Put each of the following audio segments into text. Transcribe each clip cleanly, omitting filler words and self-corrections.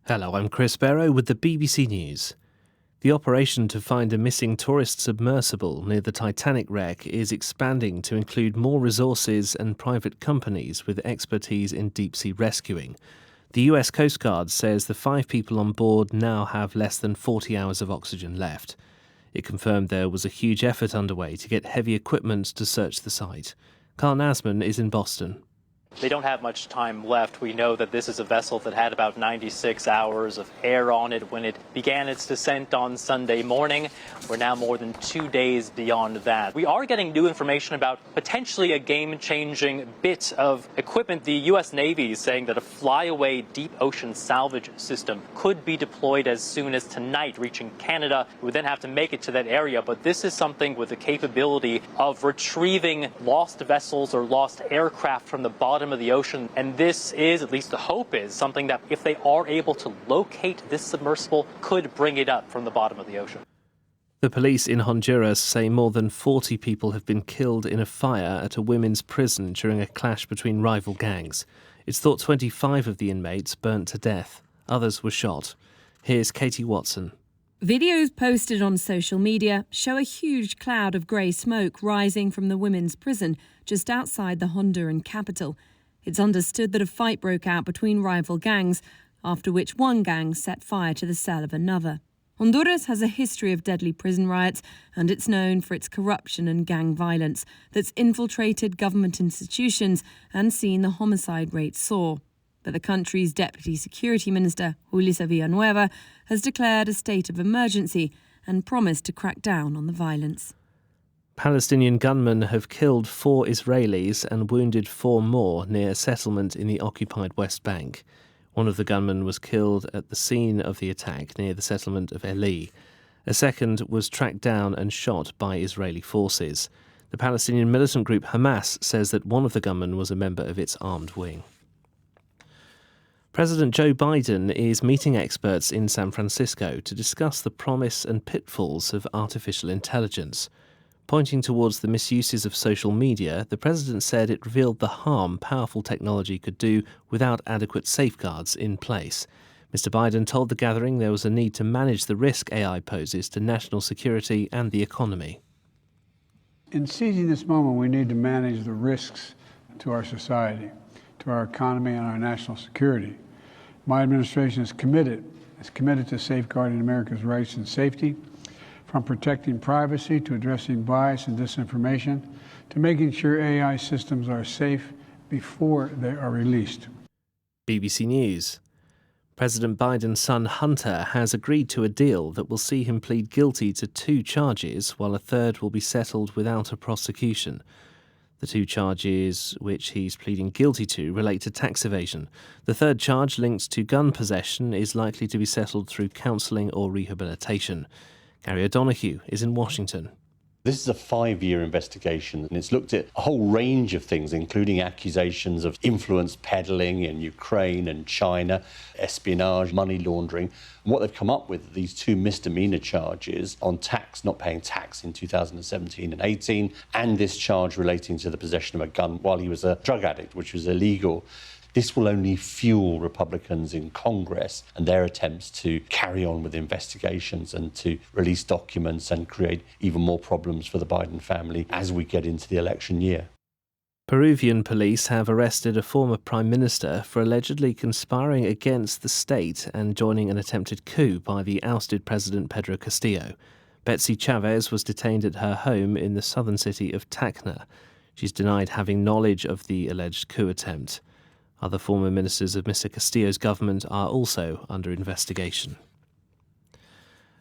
Hello, I'm Chris Barrow with the BBC News. The operation to find a missing tourist submersible near the Titanic wreck is expanding to include more resources and private companies with expertise in deep-sea rescuing. The US Coast Guard says the 5 people on board now have less than 40 hours of oxygen left. It confirmed there was a huge effort underway to get heavy equipment to search the site. Carl Nasman is in Boston. They don't have much time left. We know that this is a vessel that had about 96 hours of air on it when it began its descent on Sunday morning. We're now more than 2 days beyond that. We are getting new information about potentially a game-changing bit of equipment. The U.S. Navy is saying that a flyaway deep ocean salvage system could be deployed as soon as tonight, reaching Canada. We would then have to make it to that area, but this is something with the capability of retrieving lost vessels or lost aircraft from the bottom of the ocean, and this is, at least the hope is, something that if they are able to locate this submersible could bring it up from the bottom of the ocean. The police in Honduras say more than 40 people have been killed in a fire at a women's prison during a clash between rival gangs. It's thought 25 of the inmates burnt to death. Others were shot. Here's Katie Watson. Videos posted on social media show a huge cloud of grey smoke rising from the women's prison just outside the Honduran capital. It's understood that a fight broke out between rival gangs, after which one gang set fire to the cell of another. Honduras has a history of deadly prison riots, and it's known for its corruption and gang violence that's infiltrated government institutions and seen the homicide rate soar. But the country's Deputy Security Minister, Julissa Villanueva, has declared a state of emergency and promised to crack down on the violence. Palestinian gunmen have killed 4 Israelis and wounded 4 more near a settlement in the occupied West Bank. One of the gunmen was killed at the scene of the attack near the settlement of Eli. A second was tracked down and shot by Israeli forces. The Palestinian militant group Hamas says that one of the gunmen was a member of its armed wing. President Joe Biden is meeting experts in San Francisco to discuss the promise and pitfalls of artificial intelligence. Pointing towards the misuses of social media, the president said it revealed the harm powerful technology could do without adequate safeguards in place. Mr. Biden told the gathering there was a need to manage the risk AI poses to national security and the economy. In seizing this moment, we need to manage the risks to our society, to our economy, and our national security. My administration is committed to safeguarding America's rights and safety, from protecting privacy to addressing bias and disinformation, to making sure AI systems are safe before they are released. BBC News. President Biden's son Hunter has agreed to a deal that will see him plead guilty to 2 charges, while a third will be settled without a prosecution. The 2 charges which he's pleading guilty to relate to tax evasion. The third charge, linked to gun possession, is likely to be settled through counselling or rehabilitation. Gary O'Donoghue is in Washington. This is a 5-year investigation, and it's looked at a whole range of things, including accusations of influence peddling in Ukraine and China, espionage, money laundering. And what they've come up with, these 2 misdemeanor charges on tax, not paying tax in 2017 and 18, and this charge relating to the possession of a gun while he was a drug addict, which was illegal. This will only fuel Republicans in Congress and their attempts to carry on with investigations and to release documents and create even more problems for the Biden family as we get into the election year. Peruvian police have arrested a former prime minister for allegedly conspiring against the state and joining an attempted coup by the ousted President Pedro Castillo. Betsy Chavez was detained at her home in the southern city of Tacna. She's denied having knowledge of the alleged coup attempt. Other former ministers of Mr. Castillo's government are also under investigation.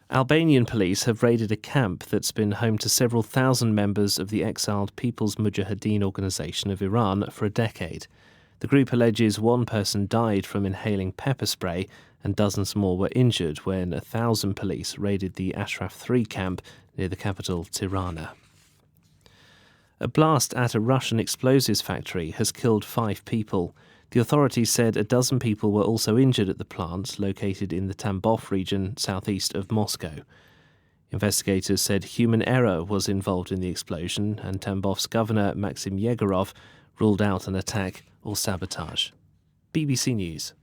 Albanian police have raided a camp that's been home to several thousand members of the exiled People's Mujahideen Organization of Iran for a decade. The group alleges one person died from inhaling pepper spray and dozens more were injured when 1,000 police raided the Ashraf 3 camp near the capital, Tirana. A blast at a Russian explosives factory has killed 5 people. The authorities said a dozen people were also injured at the plant, located in the Tambov region southeast of Moscow. Investigators said human error was involved in the explosion, and Tambov's governor, Maxim Yegorov, ruled out an attack or sabotage. BBC News.